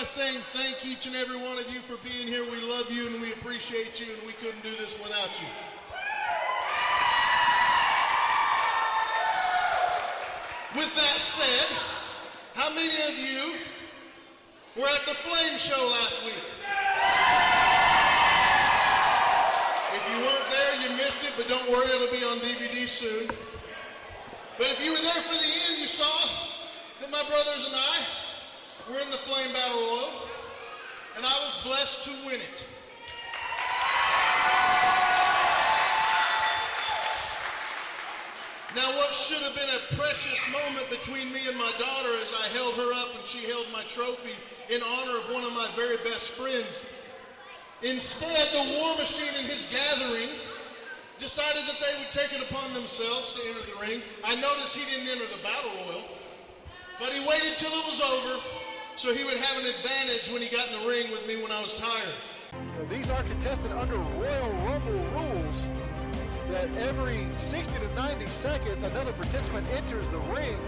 by saying thank each and every one of you for being here. We love you and we appreciate you, and we couldn't do this without you. With that said, how many of you were at the Flame Show last week? If you weren't there, you missed it, but don't worry, it'll be on DVD soon. But if you were there for the end, you saw that my brothers and I were in the Flame Battle Royal, and I was blessed to win it. Now, what should have been a precious moment between me and my daughter as I held her up and she held my trophy in honor of one of my very best friends, instead, the War Machine and his gathering decided that they would take it upon themselves to enter the ring. I noticed he didn't enter the Battle Royal, but he waited till it was over so he would have an advantage when he got in the ring with me when I was tired. Well, these are contested under Royal Rumble rules that every 60 to 90 seconds another participant enters the ring.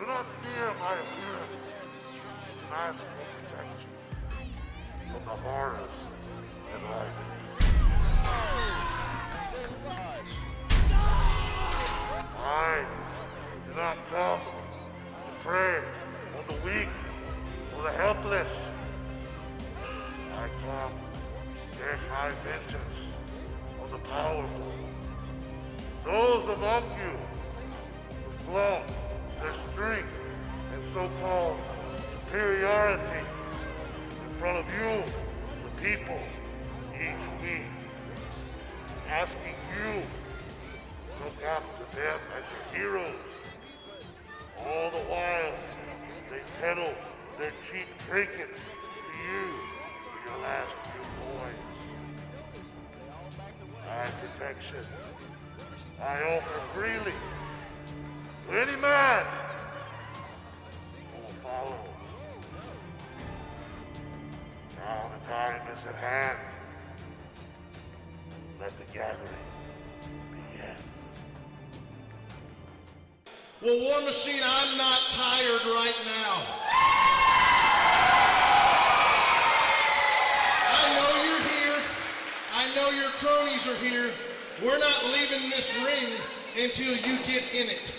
Do not fear my appearance. Ask for protection from the horrors that lie I do not come to prey on the weak or the helpless. I come to take my vengeance on the powerful. Those among you who flaunt their strength and so-called superiority in front of you, the people, each week, asking you to look up to them as your heroes. All the while, they peddle their cheap trinkets to you for your last few coins. My protection, I offer freely to any man who will follow. Now the time is at hand. Let the gathering begin. Well, War Machine, I'm not tired right now. I know you're here. I know your cronies are here. We're not leaving this ring until you get in it.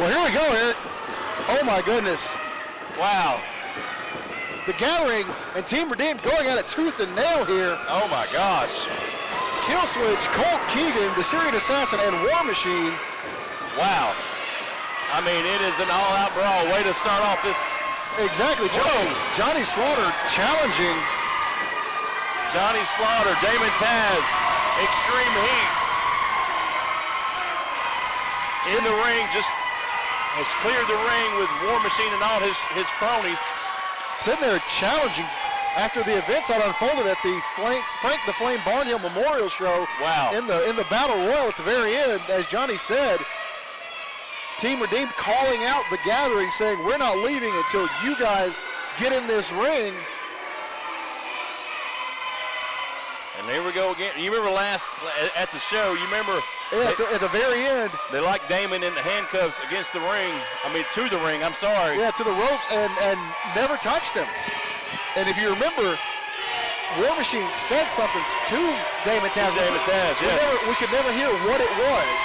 Well, here we go, Eric. Oh, my goodness. Wow. The Gathering and Team Redeemed going at it tooth and nail here. Oh, my gosh. Killswitch, Colt Keegan, the Syrian Assassin, and War Machine. Wow. I mean, it is an all-out brawl. Way to start off this. Exactly. Johnny Slaughter challenging. Johnny Slaughter, Damon Taz, extreme heat. In the ring, just has cleared the ring with War Machine and all his cronies. Sitting there challenging after the events that unfolded at the Frank the Flame Barnhill Memorial Show. Wow. In the Battle Royal at the very end, as Johnny said, Team Redeemed calling out the Gathering, saying, we're not leaving until you guys get in this ring. And there we go again. You remember last at the show, you remember at the very end. They locked Damon in the handcuffs against the ring. I mean, to the ring, I'm sorry. Yeah, to the ropes and never touched him. And if you remember, War Machine said something to Damon Taz. Damon Taz, yeah. We could never hear what it was.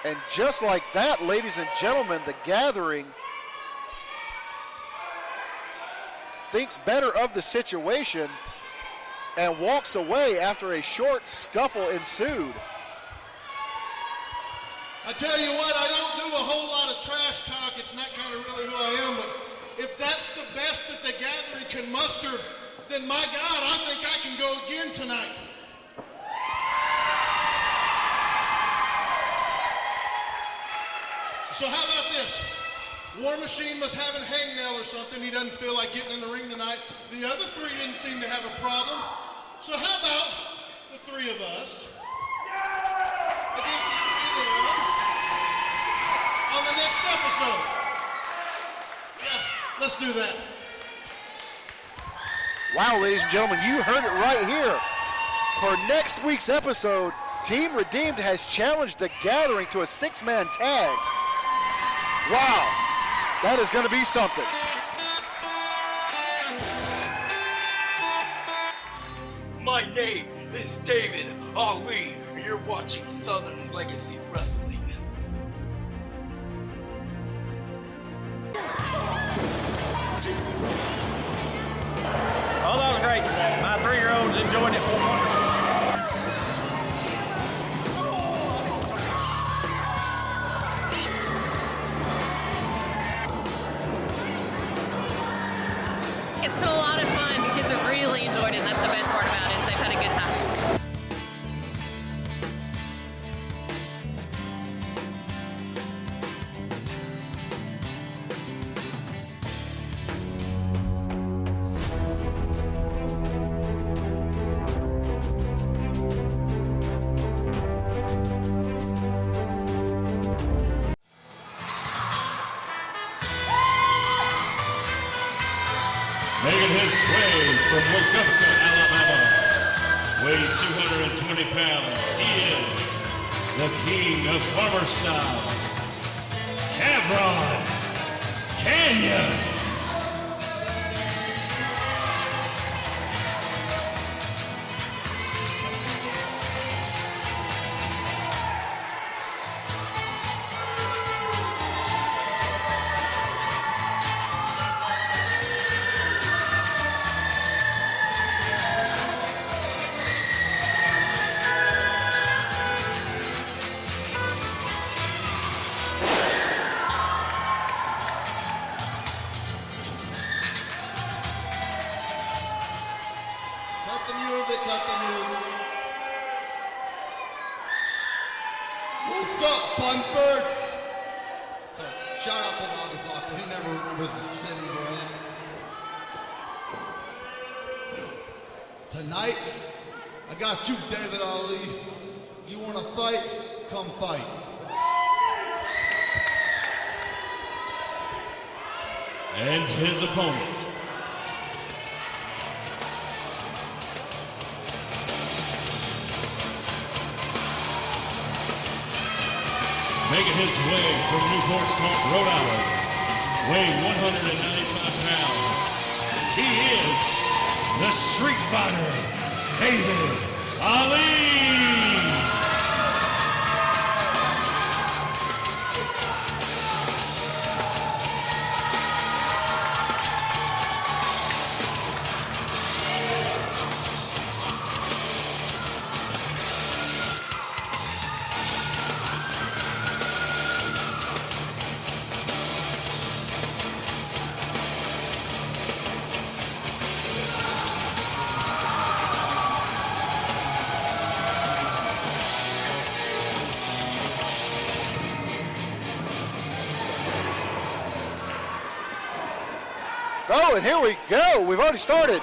And just like that, ladies and gentlemen, the Gathering thinks better of the situation and walks away after a short scuffle ensued. I tell you what, I don't do a whole lot of trash talk. It's not kind of really who I am, but if that's the best that the Gathering can muster, then my God, I think I can go again tonight. So how about this? War Machine must have a hangnail or something. He doesn't feel like getting in the ring tonight. The other three didn't seem to have a problem. So how about the three of us against the three of them on the next episode? Yeah, let's do that. Wow, ladies and gentlemen, you heard it right here. For next week's episode, Team Redeemed has challenged the Gathering to a 6-man tag. Wow, that is going to be something. My name is David Ali, and you're watching Southern Legacy Wrestling. Oh, that was great. My 3-year-old's enjoying it wonderfully. It's been a lot of fun. The kids have really enjoyed it, and that's the best part about it, is they've had a good time. Making his way from Augusta, Alabama, weighs 220 pounds. He is the king of farmer style, Cabron Canyon. Cut the music, cut the music. What's up, Bunford? So, shout out to Bobby Flockler. He never remembers the city, man. Tonight, I got you, David Ali. You want to fight? Come fight. And his opponent, making his way from Newport Smart, Rhode Island, weighing 195 pounds, he is the Street Fighter, David Ali. Oh, and here we go. We've already started.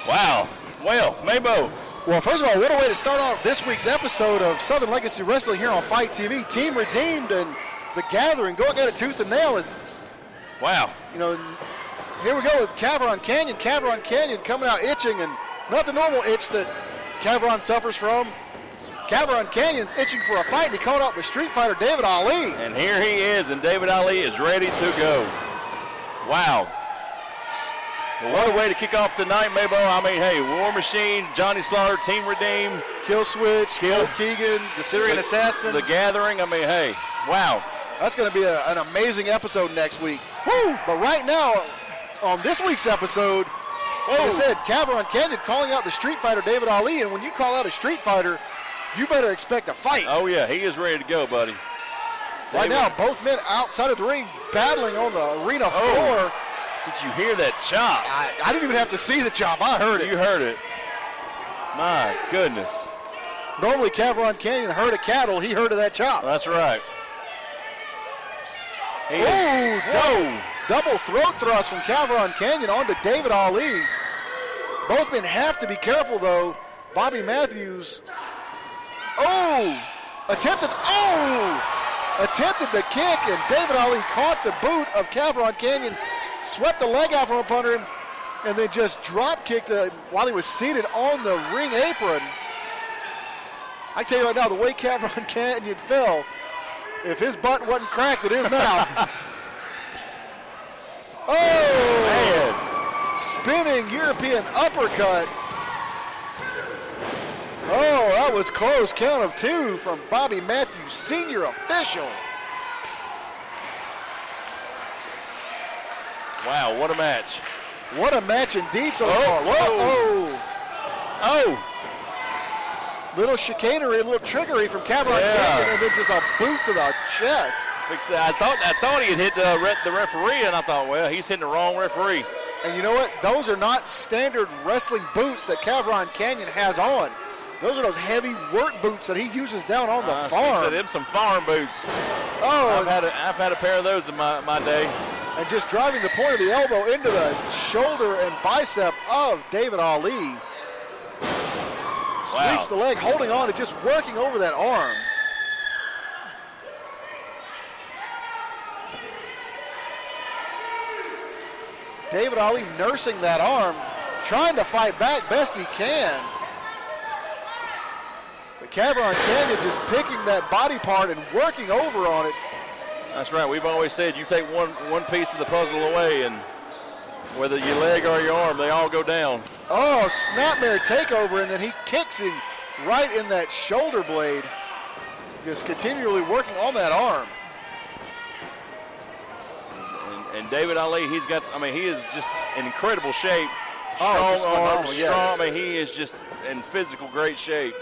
Wow. Well, Mabo. Well, first of all, what a way to start off this week's episode of Southern Legacy Wrestling here on Fight TV. Team Redeemed and The Gathering going at it tooth and nail. And, Wow. you know, here we go with Cavron Canyon. Cavron Canyon coming out itching, and not the normal itch that Cavron suffers from. Cavron Canyon's itching for a fight, and he called out the Street Fighter David Ali. And here he is, and David Ali is ready to go. Wow. Well, what a way to kick off tonight, Mabo. I mean, hey, War Machine, Johnny Slaughter, Team Redeemed, Kill Switch, Kill Keegan, the Syrian Assassin. The Gathering. I mean, hey, wow. That's going to be an amazing episode next week. Woo! But right now, on this week's episode, like I said, Cavron Canyon calling out the Street Fighter David Ali, and when you call out a Street Fighter, you better expect a fight. Oh, yeah, he is ready to go, buddy. Right David, now, both men outside of the ring battling on the arena floor. did you hear that chop? I didn't even have to see the chop. I heard it. You heard it. My goodness. Normally, Cavron Canyon heard of cattle. He heard of that chop. That's right. Double throat thrust from Cavron Canyon onto David Ali. Both men have to be careful, though. Bobby Matthews. Attempted the kick, and David Ali caught the boot of Cavron Canyon, swept the leg out from under him, and then just drop kicked while he was seated on the ring apron. I tell you right now, the way Cavron Canyon fell, if his butt wasn't cracked, it is now. Man. Spinning European uppercut. Oh, that was close. Count of 2 from Bobby Matthews, senior official. Wow, what a match. What a match indeed so far. Little chicanery, a little trickery from Cavron Canyon, and then just a boot to the chest. I thought he had hit the referee, and I thought, well, he's hitting the wrong referee. And you know what? Those are not standard wrestling boots that Cavron Canyon has on. Those are those heavy work boots that he uses down on the farm. Them some farm boots. Oh, I've had a pair of those in my day. And just driving the point of the elbow into the shoulder and bicep of David Ali. Sweeps the leg, holding on and just working over that arm. David Ali nursing that arm, trying to fight back best he can. But Cavron Canyon just picking that body part and working over on it. That's right. We've always said you take one piece of the puzzle away, and whether your leg or your arm, they all go down. Oh, snapmare takeover, and then he kicks him right in that shoulder blade. Just continually working on that arm. And David Ali, he is just in incredible shape. Strong arms, yes. I mean, he is just in physical great shape.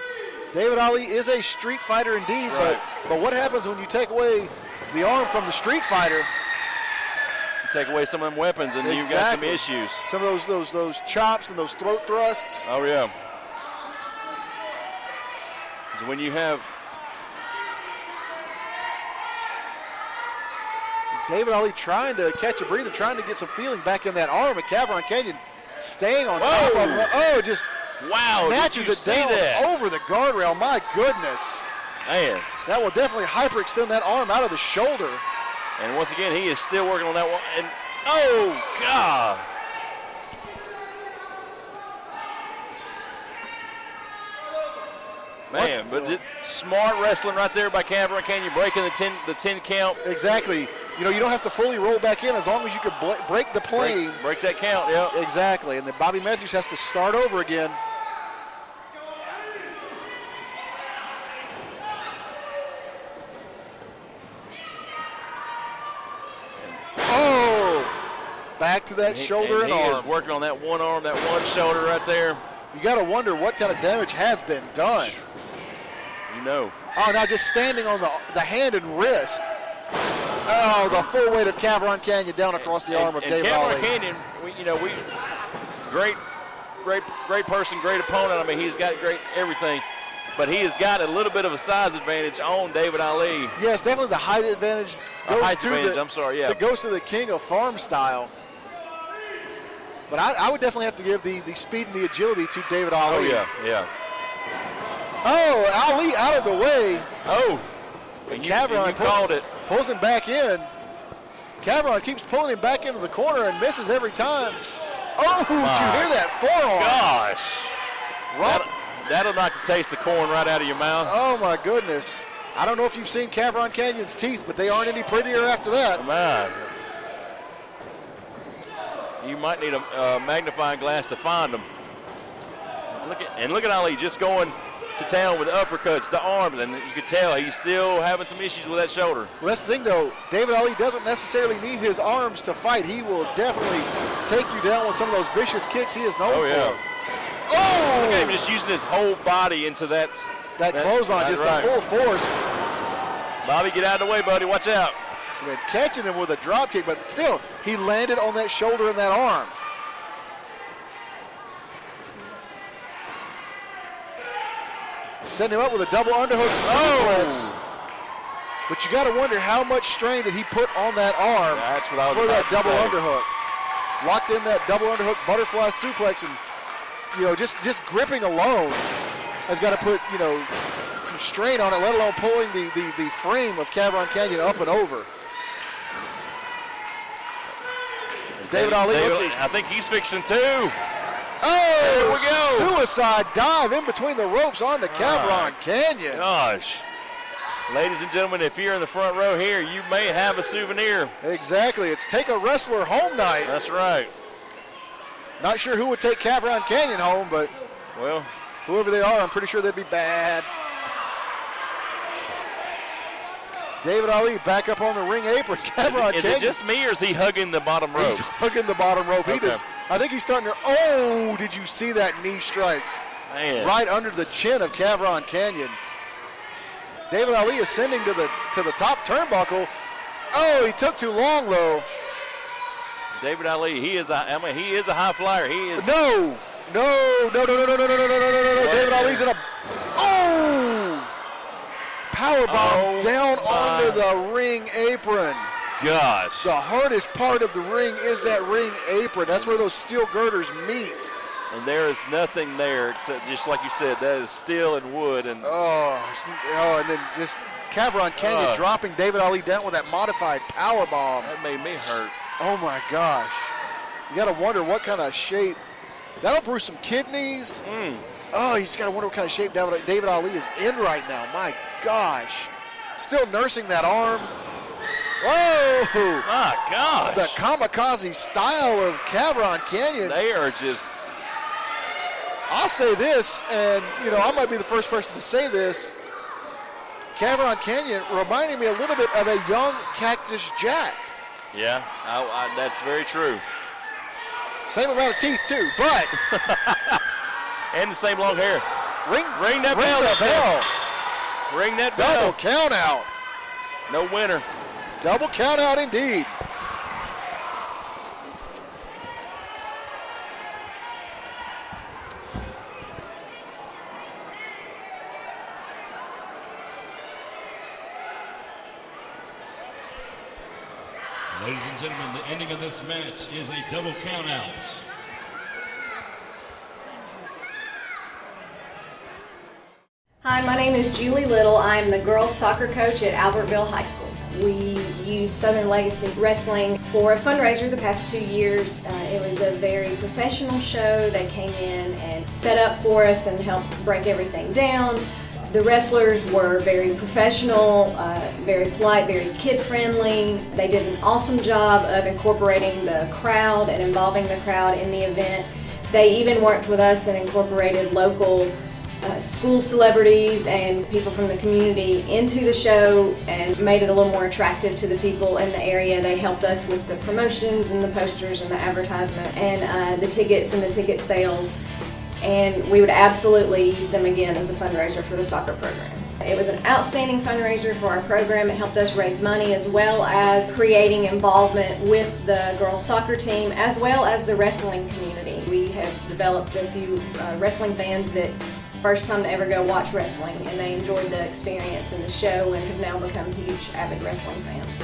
David Ali is a street fighter indeed, Right. but what happens when you take away the arm from the street fighter? You take away some of them weapons, and you've got some issues. Some of those chops and those throat thrusts. Oh yeah. So when you have David Ali trying to catch a breather, trying to get some feeling back in that arm, and Cavron Canyon staying on top of him. Oh, just snatches it down over the guardrail. My goodness. Man. That will definitely hyperextend that arm out of the shoulder. And once again, he is still working on that one. And oh, God. Man, but smart wrestling right there by Cavron Canyon, breaking the 10 count. Exactly. you know, you don't have to fully roll back in as long as you could break the plane. Break that count, yeah. Exactly, and then Bobby Matthews has to start over again. Oh, back to that shoulder and he arm. is working on that one arm, that one shoulder right there. You got to wonder what kind of damage has been done. You know. Oh, now just standing on the hand and wrist. Oh, the full weight of Cavron Canyon down across the arm of David Ali. Cavron Canyon, great person, great opponent. I mean, he's got great everything, but he has got a little bit of a size advantage on David Ali. Yes, definitely the height advantage. Goes to the king of farm style. But I would definitely have to give the speed and the agility to David Ali. Oh, yeah. Oh, Ali out of the way. Oh, and Cavron called it. Pulls him back in. Cavron keeps pulling him back into the corner and misses every time. Oh, did you hear that forearm? Gosh. That'll knock the taste of corn right out of your mouth. Oh, my goodness. I don't know if you've seen Cavron Canyon's teeth, but they aren't any prettier after that. Man. You might need a magnifying glass to find them. Look at Ali just going to town with the uppercuts, the arms, and you can tell he's still having some issues with that shoulder. Well, that's the thing, though. David Ali doesn't necessarily need his arms to fight. He will definitely take you down with some of those vicious kicks he is known for. Oh! Look at him just using his whole body into that clothesline, just right. in full force. Bobby, get out of the way, buddy. Watch out. And then catching him with a drop kick, but still, he landed on that shoulder and that arm. Setting him up with a double underhook suplex. But you got to wonder how much strain did he put on that arm for that double underhook. Locked in that double underhook butterfly suplex, and just gripping alone has got to put some strain on it, let alone pulling the frame of Cavron Canyon up and over. David Ali. I think he's fixing too. Oh, there we go. Suicide dive in between the ropes on the Cavron Canyon. Gosh. Ladies and gentlemen, if you're in the front row here, you may have a souvenir. Exactly. It's take a wrestler home night. That's right. Not sure who would take Cavron Canyon home, but well, whoever they are, I'm pretty sure they'd be bad. David Ali back up on the ring apron. Is it just me, or is he hugging the bottom rope? He's hugging the bottom rope. Okay. I think he's starting to. Oh, did you see that knee strike? Man. Right under the chin of Cavron Canyon. David Ali ascending to the top turnbuckle. Oh, he took too long though. David Ali, he is a high flyer. He is. No. David Ali's in a. Oh! Powerbomb down onto the ring apron. Gosh. The hardest part of the ring is that ring apron. That's where those steel girders meet. And there is nothing there except, just like you said, that is steel and wood. And and then just Cavron Canyon dropping David Ali down with that modified powerbomb. That made me hurt. Oh my gosh. You got to wonder what kind of shape. That'll bruise some kidneys. Oh, you just got to wonder what kind of shape David Ali is in right now. My gosh. Still nursing that arm. Whoa! My gosh. The kamikaze style of Cavron Canyon. They are just. I'll say this, and I might be the first person to say this. Cavron Canyon reminding me a little bit of a young Cactus Jack. Yeah, that's very true. Same amount of teeth too, but and the same long hair. Ring that bell. Ring that bell. Double count out. No winner. Double count out indeed. Ladies and gentlemen, the ending of this match is a double count out. Hi, my name is Julie Little. I'm the girls soccer coach at Albertville High School. We use Southern Legacy Wrestling for a fundraiser the past 2 years. It was a very professional show. They came in and set up for us and helped break everything down. The wrestlers were very professional, very polite, very kid-friendly. They did an awesome job of incorporating the crowd and involving the crowd in the event. They even worked with us and incorporated local school celebrities and people from the community into the show and made it a little more attractive to the people in the area. They helped us with the promotions and the posters and the advertisement and the tickets and the ticket sales. And we would absolutely use them again as a fundraiser for the soccer program. It was an outstanding fundraiser for our program. It helped us raise money as well as creating involvement with the girls soccer team as well as the wrestling community. We have developed a few wrestling fans that first time to ever go watch wrestling, and they enjoyed the experience and the show and have now become huge avid wrestling fans.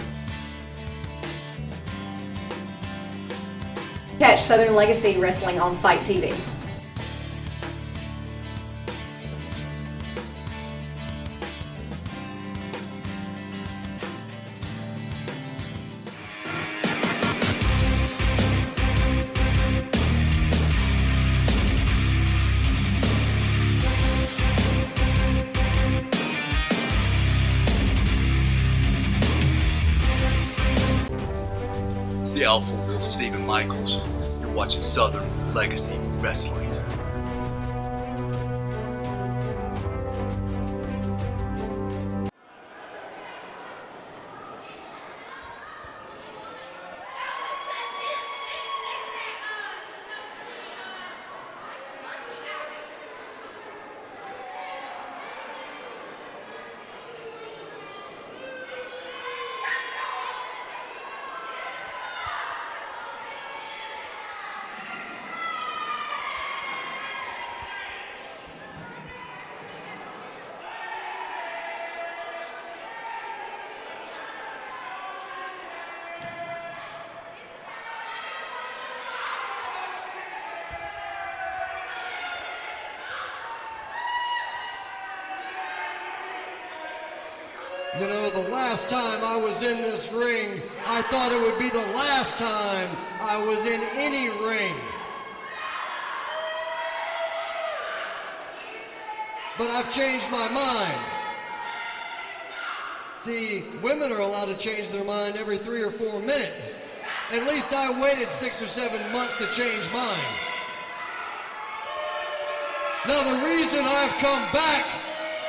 Catch Southern Legacy Wrestling on Fight TV. It's the Alpha Wolf, Stephen Michaels. You're watching Southern Legacy Wrestling. You know, the last time I was in this ring, I thought it would be the last time I was in any ring. But I've changed my mind. See, women are allowed to change their mind every 3 or 4 minutes. At least I waited 6 or 7 months to change mine. Now the reason I've come back,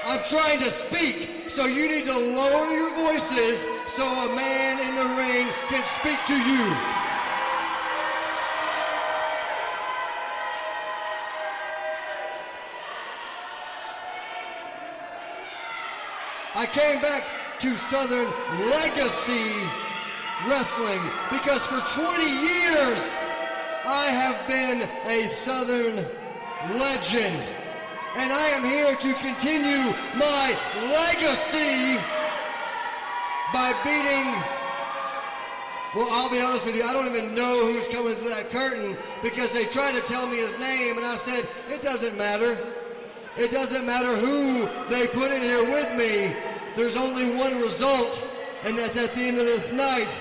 I'm trying to speak. So you need to lower your voices so a man in the ring can speak to you. I came back to Southern Legacy Wrestling because for 20 years I have been a Southern legend. And I am here to continue my legacy by beating, well, I'll be honest with you, I don't even know who's coming through that curtain because they tried to tell me his name and I said, it doesn't matter. It doesn't matter who they put in here with me. There's only one result, and that's at the end of this night.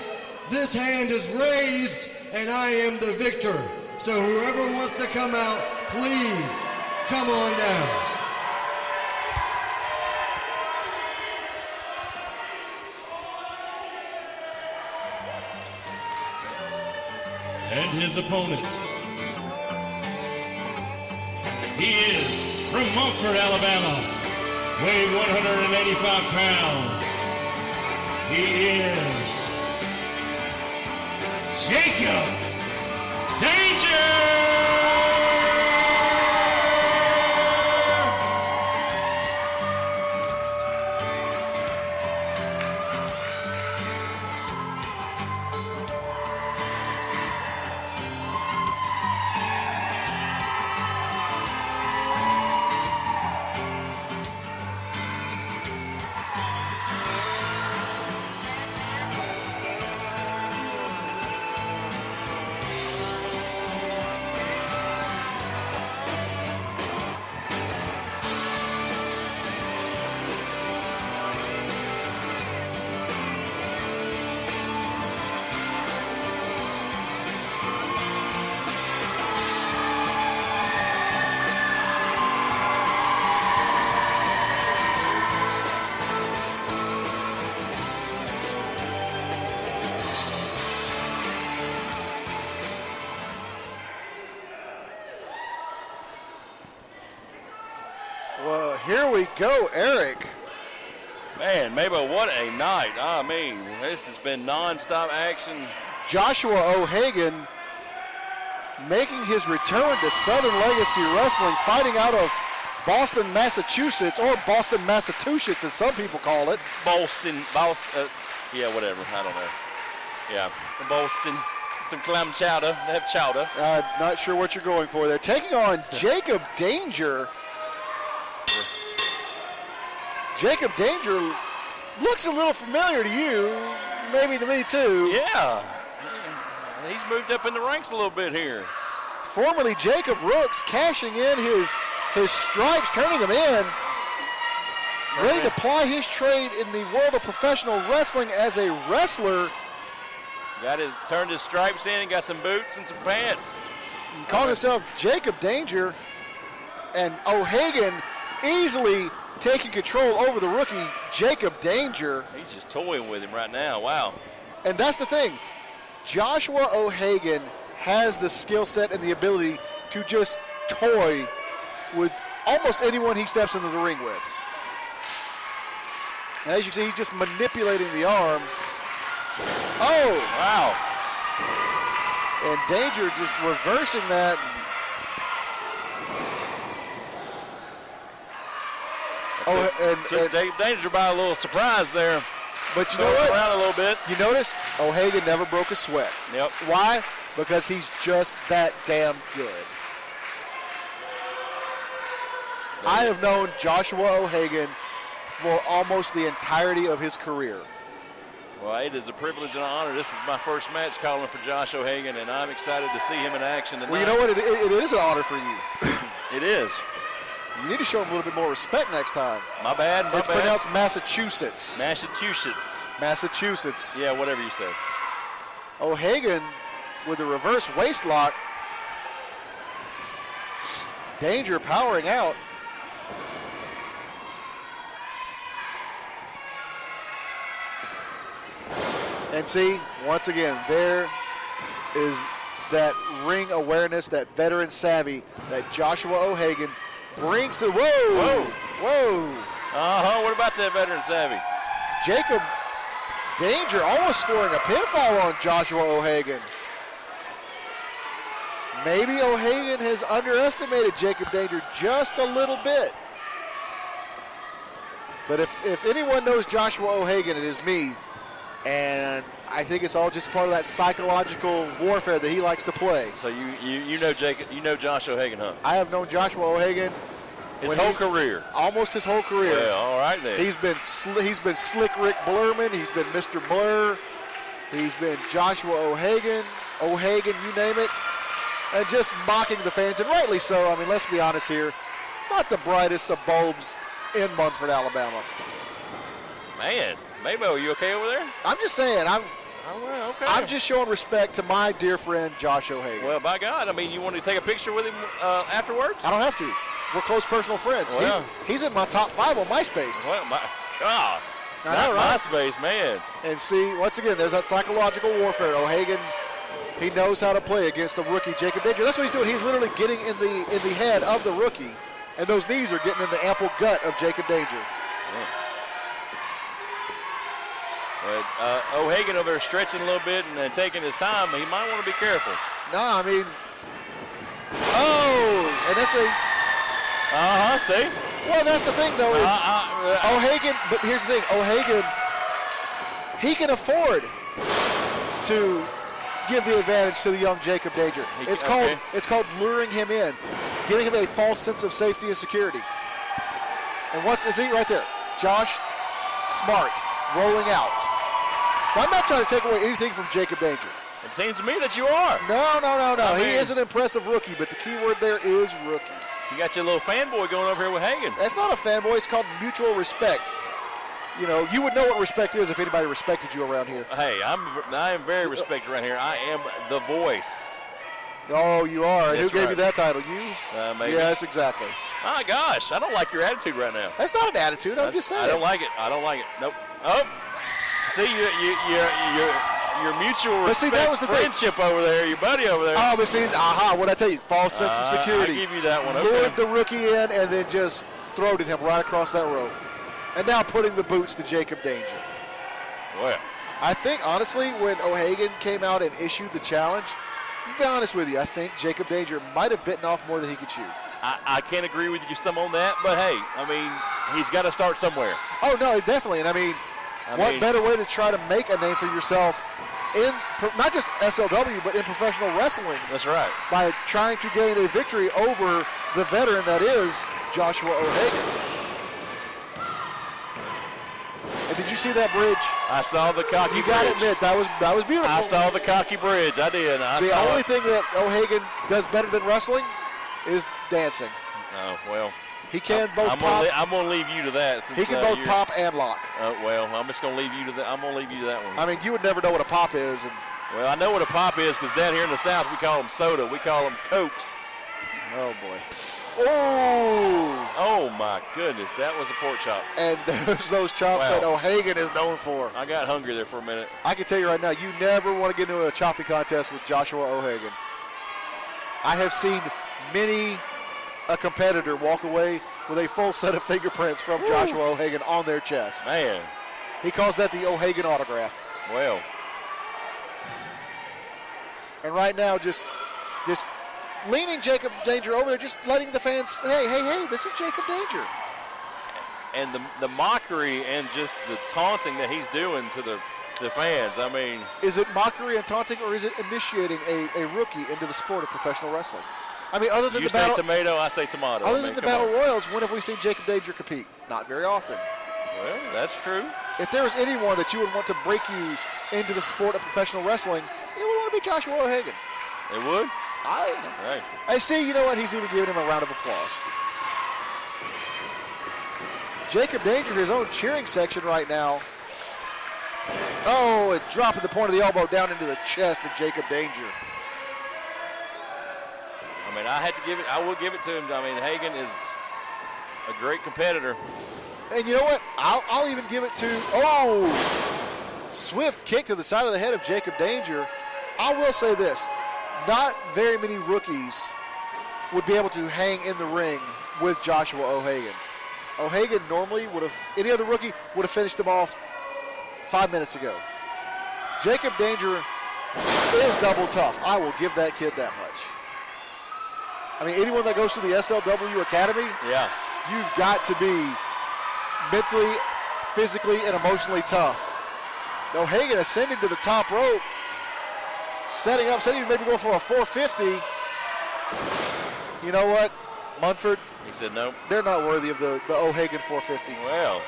This hand is raised and I am the victor. So whoever wants to come out, please. Come on down. And his opponent. He is from Montford, Alabama, weighing 185 pounds. He is Jacob Danger! here we go, Eric. Man, Mabel, what a night. I mean, this has been nonstop action. Joshua O'Hagan making his return to Southern Legacy Wrestling, fighting out of Boston, Massachusetts, or Boston, Massachusetts, as some people call it. Boston, yeah, whatever. I don't know. Yeah, Boston. Some clam chowder. They have chowder. Not sure what you're going for there. Taking on Jacob Danger. Jacob Danger looks a little familiar to you, maybe to me too. Yeah, he's moved up in the ranks a little bit here. Formerly Jacob Rooks cashing in his stripes, turning him in. Ready to ply his trade in the world of professional wrestling as a wrestler. Turned his stripes in and got some boots and some pants. Calling himself Jacob Danger. And O'Hagan easily taking control over the rookie, Jacob Danger. He's just toying with him right now. Wow. And that's the thing. Joshua O'Hagan has the skill set and the ability to just toy with almost anyone he steps into the ring with. And as you can see, he's just manipulating the arm. Oh! Wow. And Danger just reversing that. Took Danger by a little surprise there. But you know what? Around a little bit. You notice O'Hagan never broke a sweat. Yep. Why? Because he's just that damn good. I have known Joshua O'Hagan for almost the entirety of his career. Well, it is a privilege and an honor. This is my first match calling for Josh O'Hagan, and I'm excited to see him in action tonight. Well, you know what? It is an honor for you. It is. You need to show him a little bit more respect next time. My bad. It's pronounced Massachusetts. Massachusetts. Massachusetts. Yeah, whatever you say. O'Hagan with a reverse waist lock. Danger powering out. And see, once again, there is that ring awareness, that veteran savvy that Joshua O'Hagan brings to the whoa. What about that veteran savvy? Jacob Danger almost scoring a pinfall on Joshua O'Hagan. Maybe O'Hagan has underestimated Jacob Danger just a little bit. But if anyone knows Joshua O'Hagan, it is me. And I think it's all just part of that psychological warfare that he likes to play. So you know Josh O'Hagan, huh? I have known Joshua O'Hagan his whole career. Almost his whole career. Yeah, all right then. He's been Slick Rick Blurman. He's been Mr. Blur. He's been Joshua O'Hagan, you name it. And just mocking the fans, and rightly so. I mean, let's be honest here. Not the brightest of bulbs in Munford, Alabama. Man, Mabo, are you okay over there? I'm just saying, okay. I'm just showing respect to my dear friend Josh O'Hagan. Well, by God, I mean, you want to take a picture with him afterwards? I don't have to. We're close personal friends. Well, he's in my top 5 on MySpace. Well, my God. I know, right? MySpace, man. And see, once again, there's that psychological warfare. O'Hagan, he knows how to play against the rookie Jacob Danger. That's what he's doing. He's literally getting in the head of the rookie, and those knees are getting in the ample gut of Jacob Danger. Yeah. But O'Hagan over there stretching a little bit and taking his time. He might want to be careful. No, I mean, and that's the. See? Well, that's the thing, though. Is O'Hagan, but here's the thing. O'Hagan, he can afford to give the advantage to the young Jacob Danger. It's called luring him in, giving him a false sense of safety and security. And what's is he right there? Josh, smart, rolling out. But I'm not trying to take away anything from Jacob Danger. It seems to me that you are. No. I mean, he is an impressive rookie, but the key word there is rookie. You got your little fanboy going over here with Hagan. That's not a fanboy. It's called mutual respect. You know, you would know what respect is if anybody respected you around here. Hey, I am very respected around here. I am the voice. Oh, you are. That's Who gave right. you that title? You? Maybe. Yes, exactly. My gosh, I don't like your attitude right now. That's not an attitude. I'm just saying. I don't like it. Nope. Oh, see, your mutual respect, but see, that was the friendship over there, your buddy over there. Oh, but see, what'd I tell you? False sense of security. I give you that one. Lured the rookie in and then just full-throated him right across that rope. And now putting the boots to Jacob Danger. Well, I think, honestly, when O'Hagan came out and issued the challenge, to be honest with you, I think Jacob Danger might have bitten off more than he could chew. I can't agree with you some on that, but hey, I mean, he's got to start somewhere. Oh, no, definitely. And I mean, what better way to try to make a name for yourself in not just SLW, but in professional wrestling? That's right. By trying to gain a victory over the veteran that is Joshua O'Hagan. And did you see that bridge? I saw the cocky bridge. You got to admit, that was beautiful. I saw the cocky bridge. I did. The only thing that O'Hagan does better than wrestling is dancing. Oh, well. He can both pop. I'm going to leave you to that. Since, he can both pop and lock. Well, I'm just going to leave you to that. I'm going to leave you to that one. I mean, you would never know what a pop is. Well, I know what a pop is because down here in the South, we call them soda. We call them Cokes. Oh, boy. Oh! Oh, my goodness. That was a pork chop. And there's those chops that O'Hagan is known for. I got hungry there for a minute. I can tell you right now, you never want to get into a chopping contest with Joshua O'Hagan. I have seen many a competitor walk away with a full set of fingerprints from Joshua O'Hagan on their chest. Man. He calls that the O'Hagan autograph. Well. And right now, just leaning Jacob Danger over there, just letting the fans say, hey, this is Jacob Danger. And the mockery and just the taunting that he's doing to the fans, I mean. Is it mockery and taunting, or is it initiating a rookie into the sport of professional wrestling? I mean, other than you the battle. You say tomato, I say tomato. Other than the Battle Royals, when have we seen Jacob Danger compete? Not very often. Well, that's true. If there was anyone that you would want to break you into the sport of professional wrestling, it would want to be Joshua O'Hagan. It would? I see, you know what? He's even giving him a round of applause. Jacob Danger, his own cheering section right now. Oh, and dropping the point of the elbow down into the chest of Jacob Danger. I mean, I will give it to him. I mean, Hagan is a great competitor. And you know what? I'll even give it to, swift kick to the side of the head of Jacob Danger. I will say this. Not very many rookies would be able to hang in the ring with Joshua O'Hagan. O'Hagan normally any other rookie would have finished him off 5 minutes ago. Jacob Danger is double tough. I will give that kid that much. I mean, anyone that goes to the SLW Academy, you've got to be mentally, physically, and emotionally tough. O'Hagan ascending to the top rope, setting maybe go for a 450. You know what, Munford? He said no. They're not worthy of the O'Hagan 450. Well,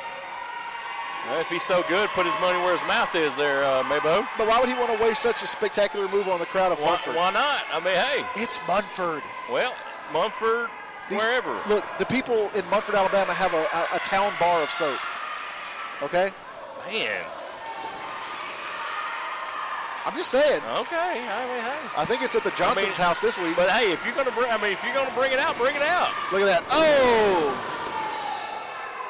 if he's so good, put his money where his mouth is there, Maybo. But why would he want to waste such a spectacular move on the crowd of Munford? Why not? I mean, hey. It's Munford. Well, Munford, wherever. Look, the people in Munford, Alabama have a town bar of soap. Okay? Man. I'm just saying. Okay. I mean, hey. I think it's at the Johnson's house this week. But hey, if you're gonna bring it out, bring it out. Look at that. Oh!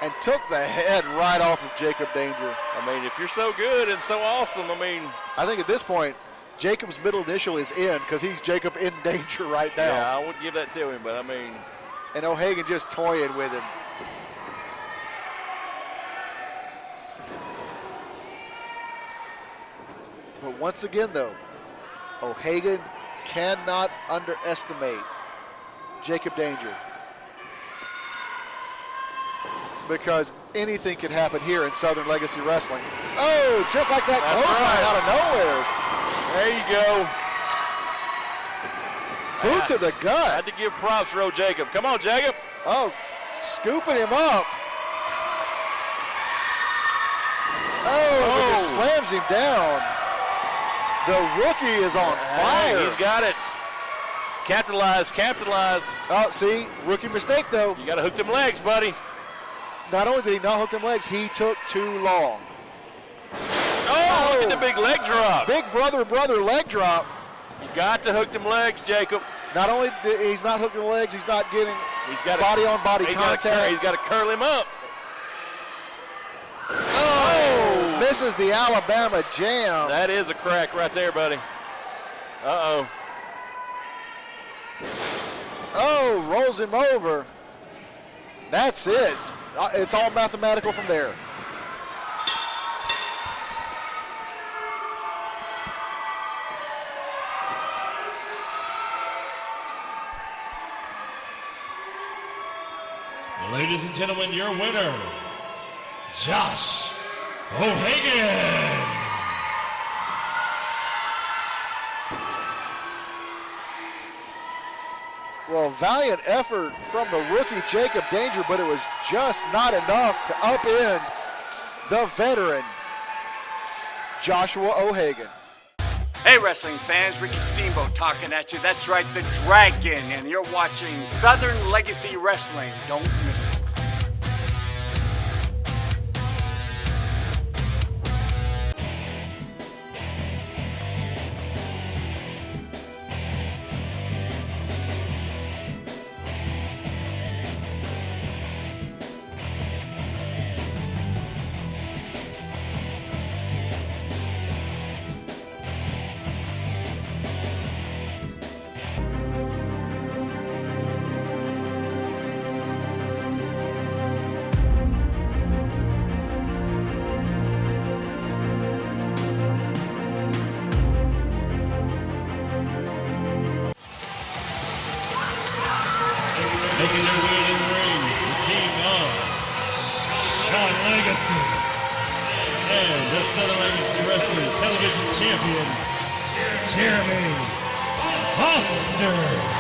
And took the head right off of Jacob Danger. I mean, if you're so good and so awesome, I mean. I think at this point, Jacob's middle initial is in because he's Jacob in danger right now. Yeah, I wouldn't give that to him, but I mean. And O'Hagan just toying with him. But once again, though, O'Hagan cannot underestimate Jacob Danger. Because anything could happen here in Southern Legacy Wrestling. Oh, just like that clothesline out of nowhere. There you go. Boot to the gut. I had to give props to Jacob. Come on, Jacob. Oh, scooping him up. Oh, just slams him down. The rookie is on fire. Hey, he's got it. Capitalize. Oh, see, rookie mistake, though. You got to hook them legs, buddy. Not only did he not hook them legs, he took too long. Oh, look at the big leg drop. Big brother leg drop. You got to hook them legs, Jacob. Not only he's not hooking the legs, he's not getting body-on-body contact. He's got to curl him up. Oh, misses the Alabama jam. That is a crack right there, buddy. Uh-oh. Oh, rolls him over. That's it. It's all mathematical from there. Ladies and gentlemen, your winner, Josh O'Hagan. Well, valiant effort from the rookie Jacob Danger, but it was just not enough to upend the veteran Joshua O'Hagan. Hey wrestling fans, Ricky Steamboat talking at you. That's right, the Dragon, and you're watching Southern Legacy Wrestling. Don't miss it. Making their way to the ring, the team of Sean Legacy and the Southern Legacy Wrestling Television Champion, Jeremy Foster.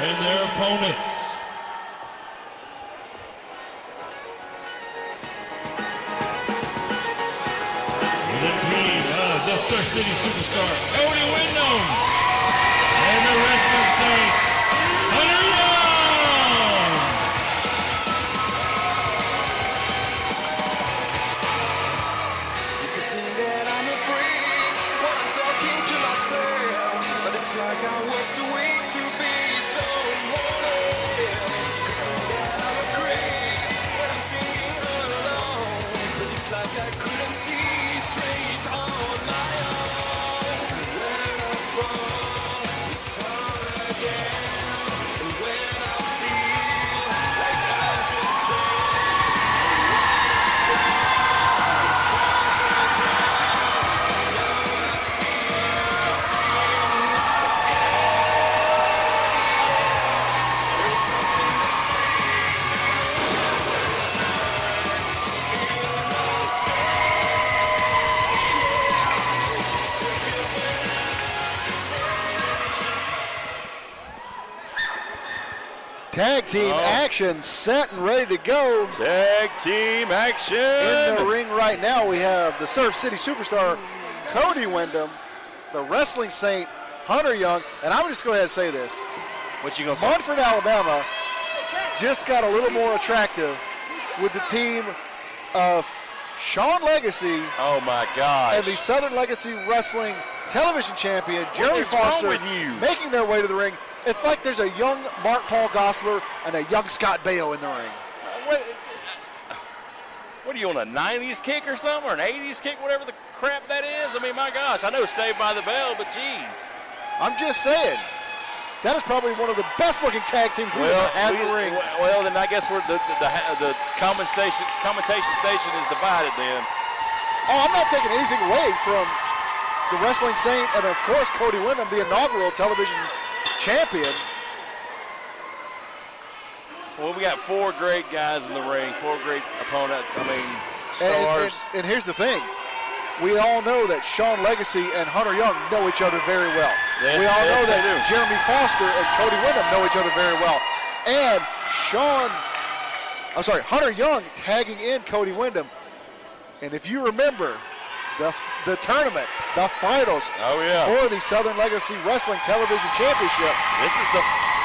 And their opponents. The team of the Surf City Superstar, Cody Wyndham, and the Wrestling Saints, Hunter Young. You could think that I'm afraid when I'm talking to myself, but it's like I was too weak to be someone else. You could think that I'm afraid when I'm singing alone, but it's like I couldn't see straight on my own. When I fall, we start again. And when I feel like I'm just dead, Tag team action set and ready to go. Tag team action. In the ring right now, we have the Surf City Superstar, Cody Wyndham, the Wrestling Saint, Hunter Young, and I'm just go ahead and say this. What you gonna say? Montford, Alabama just got a little more attractive with the team of Sean Legacy. Oh my gosh. And the Southern Legacy Wrestling Television Champion, Jeremy is wrong Foster, with you? making their way to the ring. It's like there's a young Mark Paul Gosselaar and a young Scott Baio in the ring. What are you on, a 90s kick or something, or an 80s kick, whatever the crap that is? I mean, my gosh, I know Saved by the Bell, but geez. I'm just saying. That is probably one of the best-looking tag teams we've ever had in the ring. Well, then I guess the commentation station is divided then. Oh, I'm not taking anything away from the Wrestling Saint and, of course, Cody Windham, the inaugural television champion. Well, we got 4 great guys in the ring, 4 great opponents. I mean, stars. And here's the thing. We all know that Sean Legacy and Hunter Young know each other very well. Yes, we all know that they do. Jeremy Foster and Cody Windham know each other very well. And Hunter Young tagging in Cody Windham. And if you remember the tournament, the finals for the Southern Legacy Wrestling Television Championship.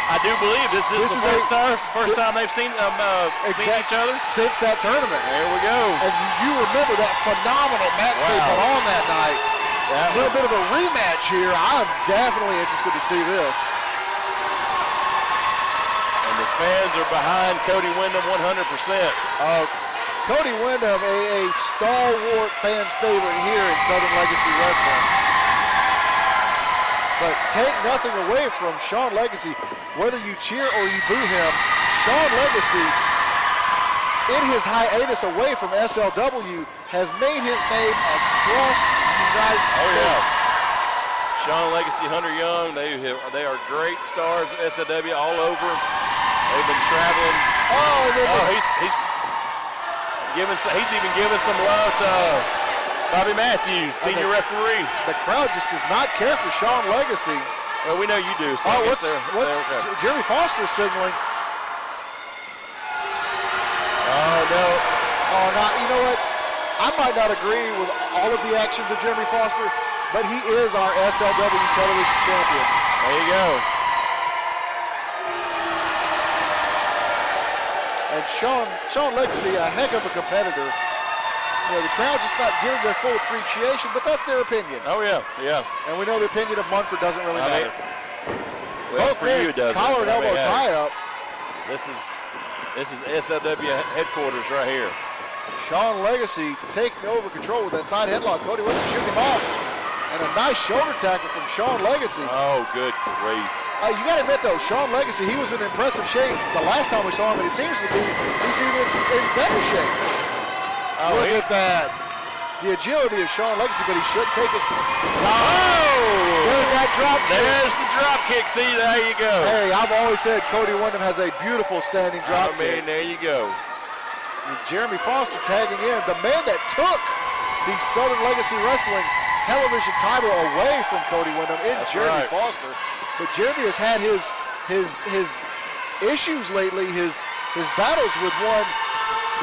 I do believe this is the first time they've seen each other since that tournament. There we go. And you remember that phenomenal match they put on that night. A little bit of a rematch here. I'm definitely interested to see this. And the fans are behind Cody Windham 100%. Cody Windham, a stalwart fan favorite here in Southern Legacy Wrestling. But take nothing away from Sean Legacy. Whether you cheer or you boo him, Sean Legacy, in his hiatus away from SLW, has made his name across the United States. Sean Legacy, Hunter Young, they are great stars at SLW all over. They've been traveling. He's even given some love to Bobby Matthews, senior referee. The crowd just does not care for Sean Legacy. Well, we know you do. So what's Jeremy Foster signaling? Oh, no. Oh, no, you know what? I might not agree with all of the actions of Jeremy Foster, but he is our SLW television champion. There you go. And Sean Legacy, a heck of a competitor. You know, the crowd just not giving their full appreciation, but that's their opinion. Oh, yeah. And we know the opinion of Munford doesn't really matter. Both for you, doesn't collar and elbow tie-up. This is SLW headquarters right here. Sean Legacy taking over control with that side headlock. Cody Windham shooting him off. And a nice shoulder tackle from Sean Legacy. Oh, good grief. You got to admit, though, Sean Legacy, he was in impressive shape the last time we saw him, and it seems to be he's even in better shape. Look at that. The agility of Sean Legacy, but he shouldn't take his... There's that drop kick. There's the drop kick. See, there you go. Hey, I've always said Cody Windham has a beautiful standing drop kick. There you go. And Jeremy Foster tagging in, the man that took the Southern Legacy Wrestling television title away from Cody Windham in Jeremy Foster. But Jeremy has had his issues lately, his battles with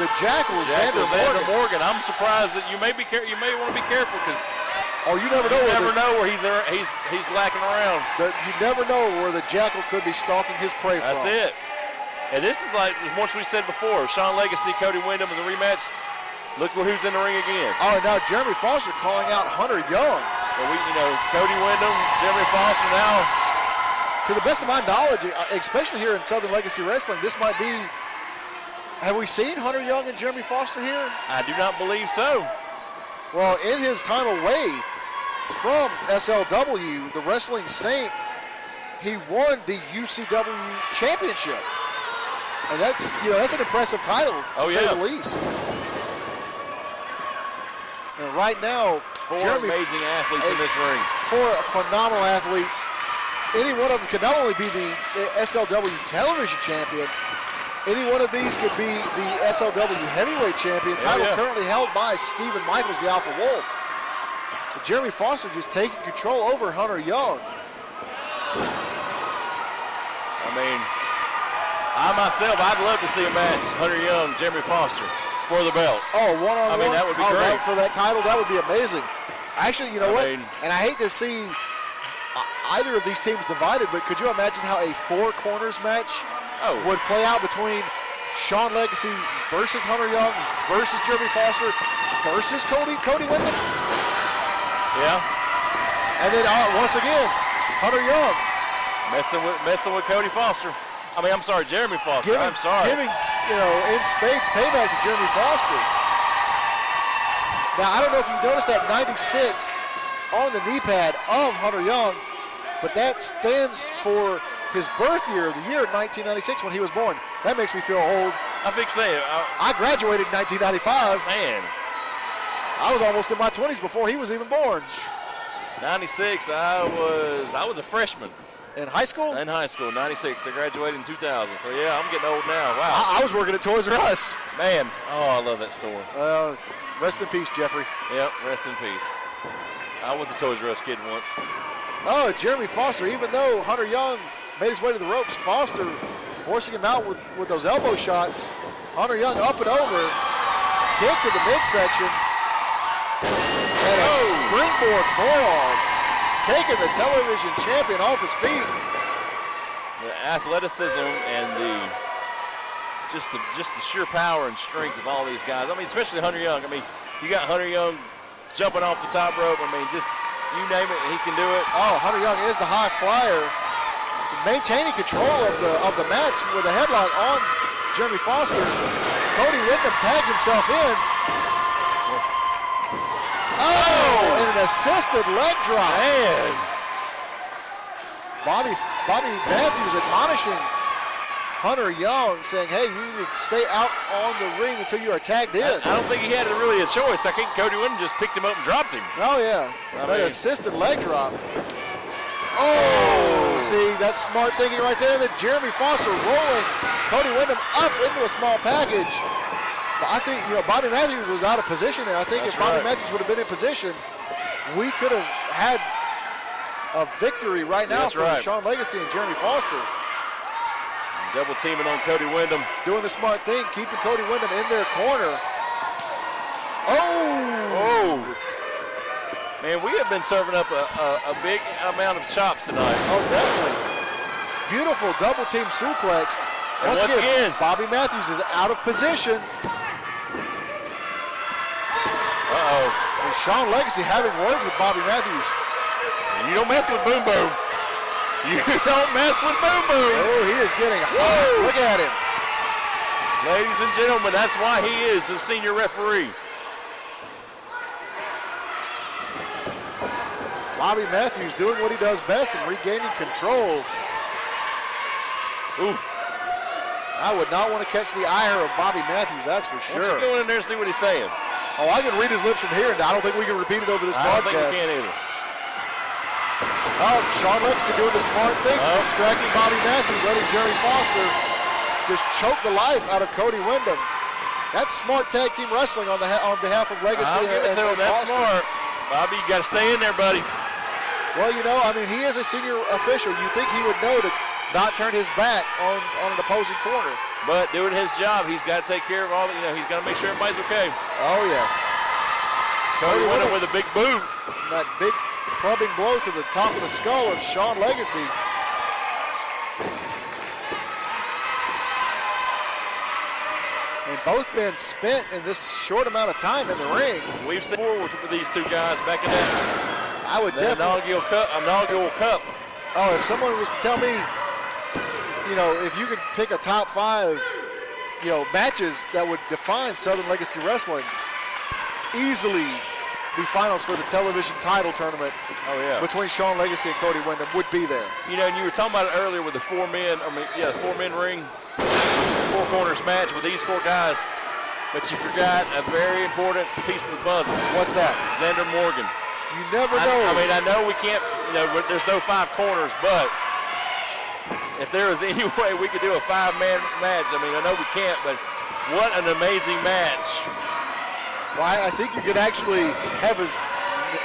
the Jackal, Xander Morgan. I'm surprised that you may want to be careful because you never know where he's lacking around. You never know where the Jackal could be stalking his prey from. That's it. And this is like once we said before, Sean Legacy, Cody Windham in the rematch. Look who's in the ring again. Oh, and now Jeremy Foster calling out Hunter Young. Well, Cody Windham, Jeremy Foster now. To the best of my knowledge, especially here in Southern Legacy Wrestling, this might be. Have we seen Hunter Young and Jeremy Foster here? I do not believe so. Well, in his time away from SLW, the Wrestling Saint, he won the UCW championship. And that's an impressive title, to say the least. And right now, four amazing athletes in this ring. 4 phenomenal athletes. Any one of them could not only be the SLW television champion, any one of these could be the SLW heavyweight champion, title currently held by Stephen Michaels, the Alpha Wolf. But Jeremy Foster just taking control over Hunter Young. I mean, I'd love to see a match, Hunter Young, Jeremy Foster, for the belt. Oh, one-on-one? I mean, that would be great. For that title, that would be amazing. Actually, you know what? And I hate to see either of these teams divided, but could you imagine how a 4 corners match would play out between Sean Legacy versus Hunter Young versus Jeremy Foster versus Cody Windham? Yeah. And then once again, Hunter Young messing with Cody Foster. I'm sorry, Jeremy Foster. Giving in spades payback to Jeremy Foster. Now I don't know if you noticed that 96 on the knee pad of Hunter Young, but that stands for his birth year, the year 1996 when he was born. That makes me feel old. I think so. I graduated in 1995. Man. I was almost in my 20s before he was even born. 96, I was a freshman. In high school? In high school, 96. I graduated in 2000. So, yeah, I'm getting old now. Wow. I was working at Toys R Us. Man, oh, I love that store. Rest in peace, Jeffrey. Yep, rest in peace. I was a Toys R Us kid once. Oh, Jeremy Foster, even though Hunter Young made his way to the ropes, Foster forcing him out with those elbow shots. Hunter Young up and over, kick to the midsection, and a springboard forearm, taking the television champion off his feet. The athleticism and just the sheer power and strength of all these guys. I mean, especially Hunter Young. I mean, you got Hunter Young jumping off the top rope. I mean, just you name it, he can do it. Oh, Hunter Young is the high flyer, maintaining control of the match with a headlock on Jeremy Foster. Cody Windham tags himself in. Oh, and an assisted leg drop. Man. Bobby Matthews admonishing Hunter Young, saying, hey, you need to stay out on the ring until you are tagged in. I don't think he had really a choice. I think Cody Windham just picked him up and dropped him. Oh, yeah. That assisted leg drop. Oh, see, that's smart thinking right there. That Jeremy Foster rolling Cody Windham up into a small package. But I think, Bobby Matthews was out of position there. I think if Bobby Matthews would have been in position, we could have had a victory right now for Sean Legacy and Jeremy Foster. Double teaming on Cody Windham. Doing the smart thing, keeping Cody Windham in their corner. Oh! Man, we have been serving up a big amount of chops tonight. Oh, definitely. Beautiful double team suplex. Once again, Bobby Matthews is out of position. Uh-oh. And Sean Legacy having words with Bobby Matthews. You don't mess with Boom Boom. You don't mess with Boom Boom. Oh, he is getting hot. Look at him. Ladies and gentlemen, that's why he is the senior referee. Bobby Matthews doing what he does best and regaining control. Ooh. I would not want to catch the ire of Bobby Matthews, that's for sure. Why don't you go in there and see what he's saying? Oh, I can read his lips from here, and I don't think we can repeat it over this broadcast. I don't think we can either. Oh, Sean Legacy doing the smart thing, distracting Bobby Matthews, letting Jeremy Foster just choke the life out of Cody Windham. That's smart tag team wrestling on behalf of Legacy. I'll give it to him. That's smart. Bobby, you got to stay in there, buddy. Well, he is a senior official. You think he would know to not turn his back on an opposing corner. But doing his job, he's got to take care of all the, he's got to make sure everybody's okay. Oh, yes. Cody Windham with a big boot. That big clubbing blow to the top of the skull of Sean Legacy. And both men spent in this short amount of time in the ring. We've seen forward with these two guys back in that. I would definitely. Inaugural Cup. Oh, if someone was to tell me, if you could pick a top 5, matches that would define Southern Legacy Wrestling, easily the finals for the television title tournament between Sean Legacy and Cody Windham would be there. And you were talking about it earlier with the 4-man ring, 4 corners match with these 4 guys, but you forgot a very important piece of the puzzle. What's that? Xander Morgan. You never know. I know we can't, there's no 5 corners, but if there was any way we could do a 5-man match, I know we can't, but what an amazing match. Well, I think you could actually have as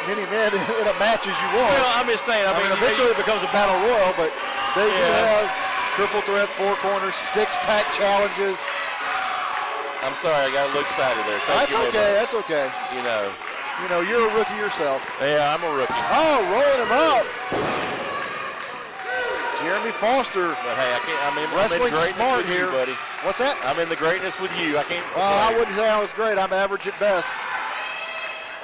many men in a match as you want. Well, I'm just saying, eventually it becomes a battle royal, but they do have triple threats, 4 corners, 6-pack challenges. I'm sorry, I got a little excited there. That's okay, that's okay. You're a rookie yourself. Yeah, I'm a rookie. Oh, rolling him up. Jeremy Foster. But hey, I'm in wrestling smart with here, you, buddy. What's that? I'm in the greatness with you. I can't. I wouldn't say I was great. I'm average at best.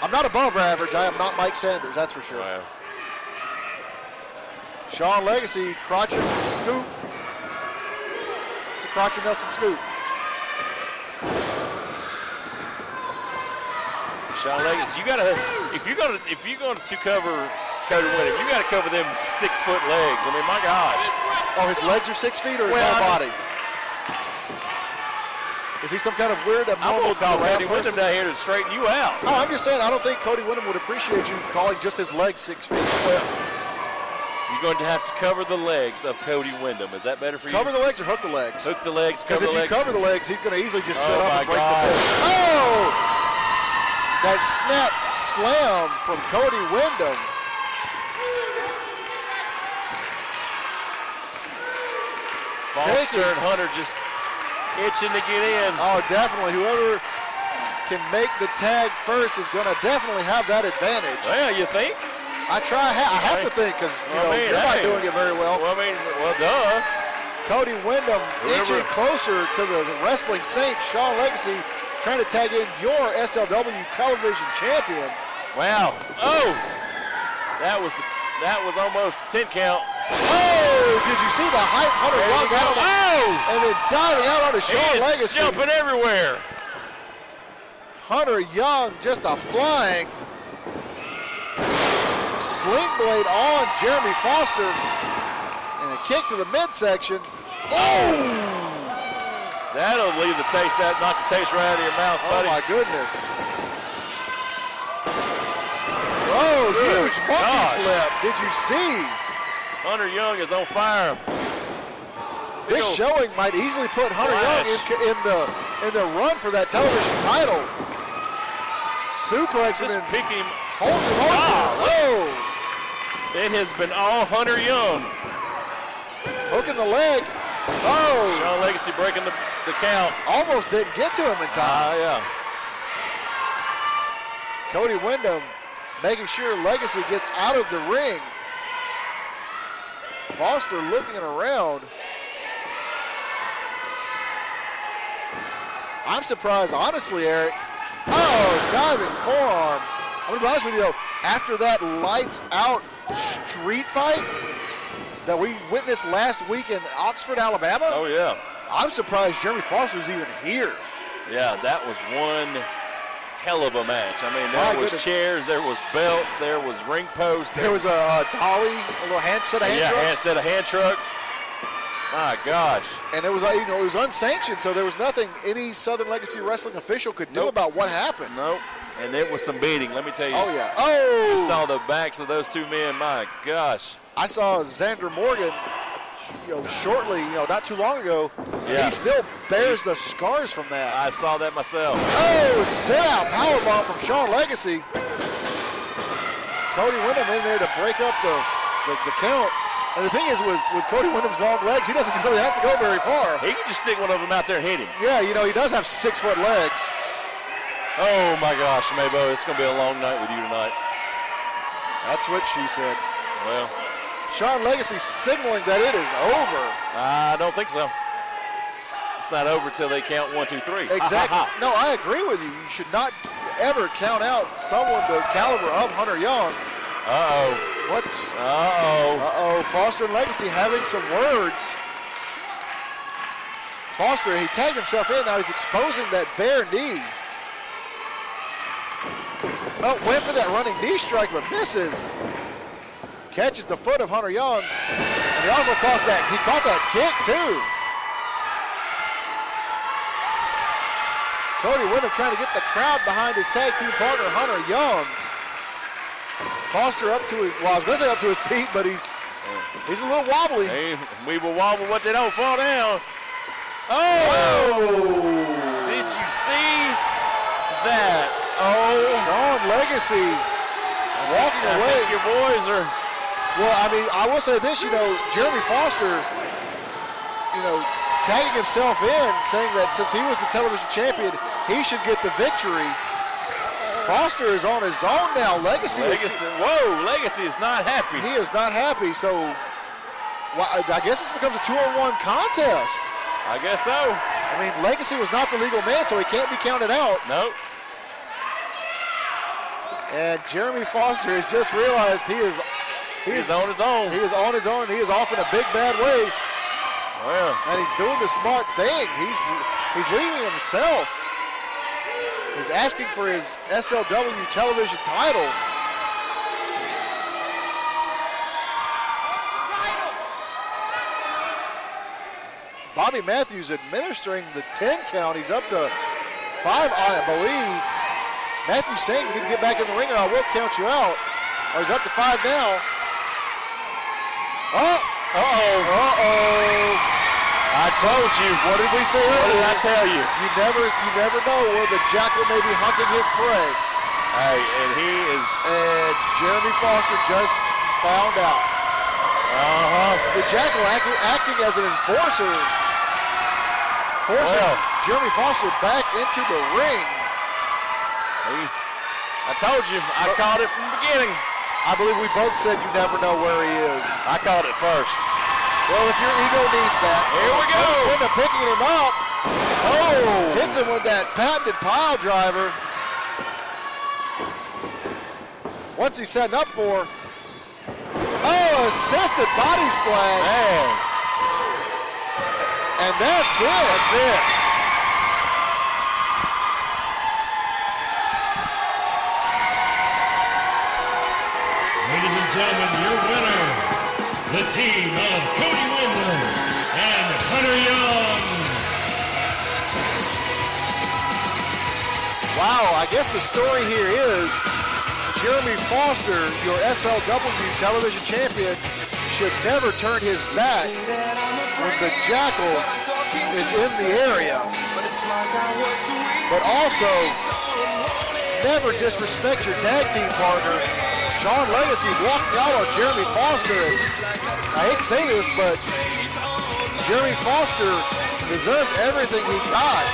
I'm not above average. I am not Mike Sanders. That's for sure. Wow. Sean Legacy, crotch and scoop. It's a crotch and Nelson scoop. Sean Legacy, if you're going to cover Cody Windham, you got to cover them 6-foot legs. My God. Oh, his legs are 6 feet or his Well, whole I body? Is he some kind of weird I'm abnormal going to call giraffe Cody Wyndham person? down here to straighten you out. No, I'm just saying, I don't think Cody Wyndham would appreciate you calling just his legs 6 feet. Well, you're going to have to cover the legs of Cody Wyndham. Is that better for you? Cover the legs or hook the legs? Hook the legs, Because cover if the you legs. cover the legs, he's going to easily just sit Oh, up my and break God. the bit. Oh! That snap slam from Cody Wyndham. Foster and Hunter just itching to get in. Oh, definitely. Whoever can make the tag first is going to definitely have that advantage. Well, you think? I have to think because you're not doing it very well. Well, duh. Cody Wyndham inching closer to the wrestling saint, Sean Legacy, trying to tag in your SLW television champion. Wow. Oh! That was almost a 10 count. Oh! Did you see the hype Hunter There Young you go. out? Oh! And then diving out onto Sean He is Legacy. jumping everywhere. Hunter Young just a flying sling blade on Jeremy Foster. And a kick to the midsection. Oh! That'll leave the taste out, knock the taste right out of your mouth, buddy. Oh my goodness. Oh, Good huge monkey gosh. flip. Did you see? Hunter Young is on fire. This showing might easily put Hunter Young in the run for that television title. Suplex Just and then picking him. holds him over. Wow. Oh! It has been all Hunter Young. Hooking the leg. Oh! Sean Legacy breaking the count. Almost didn't get to him in time. Yeah. Cody Wyndham making sure Legacy gets out of the ring. Foster looking around. I'm surprised, honestly, Eric. Oh, diving forearm. I'm going to be honest with you, though. After that lights out street fight that we witnessed last week in Oxford, Alabama. Oh, yeah. I'm surprised Jeremy Foster's even here. Yeah, that was one hell of a match. I mean, My there was goodness. chairs, there was belts, there was ring posts. There was a dolly, a little set of hand trucks. Set of hand trucks. My gosh. And it was, it was unsanctioned, so there was nothing any Southern Legacy Wrestling official could do about what happened. Nope. And there was some beating, let me tell you. Oh, yeah. Oh! You saw the backs of those two men, my gosh. I saw Xander Morgan, shortly, not too long ago. Yeah. He still bears the scars from that. I saw that myself. Oh, sit-out powerbomb from Sean Legacy. Cody Wyndham in there to break up the count. And the thing is, with Cody Wyndham's long legs, he doesn't really have to go very far. He can just stick one of them out there and hit him. Yeah, he does have 6-foot legs. Oh, my gosh, Maybo, it's going to be a long night with you tonight. That's what she said. Well, Sean Legacy signaling that it is over. I don't think so. It's not over till they count 1, 2, 3. Exactly. No, I agree with you. You should not ever count out someone the caliber of Hunter Young. Uh-oh. Uh-oh. Foster and Legacy having some words. Foster, he tagged himself in. Now he's exposing that bare knee. Oh, went for that running knee strike, but misses. Catches the foot of Hunter Young. And he also caught that kick, too. Cody Wyndham trying to get the crowd behind his tag team partner, Hunter Young. Foster up to his feet, but he's a little wobbly. Hey, we will wobble, but they don't fall down. Oh! Did you see that? Oh! Sean Legacy walking I away. think your boys are. Well, I mean, I will say this, Jeremy Foster, tagging himself in, saying that since he was the television champion, he should get the victory. Foster is on his own now. Legacy is not happy. He is not happy, so I guess this becomes a 2-on-1 contest. I guess so. I mean, Legacy was not the legal man, so he can't be counted out. Nope. And Jeremy Foster has just realized he is on his own. He is on his own. He is off in a big bad way. Well, and he's doing the smart thing. He's leaving himself. He's asking for his SLW television title. Bobby Matthews administering the 10 count. He's up to 5, I believe. Matthews saying, you need to get back in the ring or I will count you out. Oh, he's up to 5 now. Oh! Uh-oh. I told you. What did we say earlier? What did I tell you? You never know where the Jackal may be hunting his prey. Hey, and he is... And Jeremy Foster just found out. The Jackal acting as an enforcer. Forcing Jeremy Foster back into the ring. I told you. I called it from the beginning. I believe we both said you never know where he is. I called it first. Well, if your ego needs that. Here we go. Linda picking him up. Oh! Hits him with that patented pile driver. What's he setting up for? Oh, assisted body splash. Man. And that's it. That's it. Ladies and gentlemen, your winner, the team of Cody Windham and Hunter Young. Wow, I guess the story here is Jeremy Foster, your SLW television champion, should never turn his back when the Jackal is in the area. But also, never disrespect your tag team partner. Sean Legacy walked out on Jeremy Foster. And I hate to say this, but Jeremy Foster deserved everything he got.